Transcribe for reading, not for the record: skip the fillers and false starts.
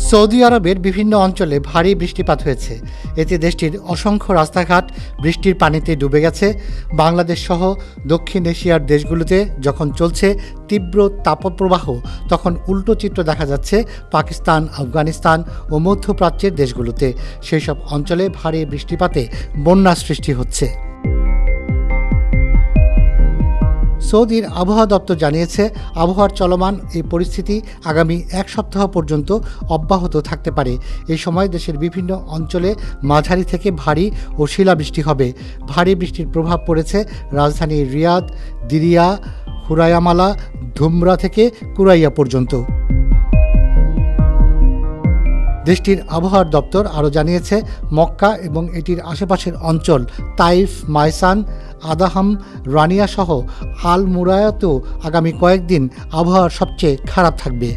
Saudi আরবের বিভিন্ন অঞ্চলে ভারী বৃষ্টিপাত হয়েছে। এতে দেশটির অসংখ্য রাস্তাঘাট বৃষ্টির পানিতে ডুবে গেছে। বাংলাদেশ সহ দক্ষিণ এশিয়ার দেশগুলোতে যখন চলছে তীব্র তাপপ্রবাহ, তখন উল্টো চিত্র দেখা যাচ্ছে পাকিস্তান, আফগানিস্তান ও মধ্যপ্রাচ্যের দেশগুলোতে। সেই সব অঞ্চলে ভারী বৃষ্টিপাতে বন্যার সৃষ্টি হচ্ছে। সৌদির আবহাওয়া দপ্তর জানিয়েছে, আবহাওয়ার চলমান এই পরিস্থিতি আগামী এক সপ্তাহ পর্যন্ত অব্যাহত থাকতে পারে। এই সময় দেশের বিভিন্ন অঞ্চলে মাঝারি থেকে ভারী ও শিলাবৃষ্টি হবে। ভারী বৃষ্টির প্রভাব পড়েছে রাজধানী রিয়াদ, দিরিয়া, হুরায়ামালা, ধুমরা থেকে কুরাইয়া পর্যন্ত। দেশটির আবহাওয়ার দপ্তর আরও জানিয়েছে, মক্কা এবং এটির আশেপাশের অঞ্চল তাইফ, মাইসান, আদাহাম, রানিয়া সহ আল মুরায়াতেও আগামী কয়েকদিন আবহাওয়ার সবচেয়ে খারাপ থাকবে।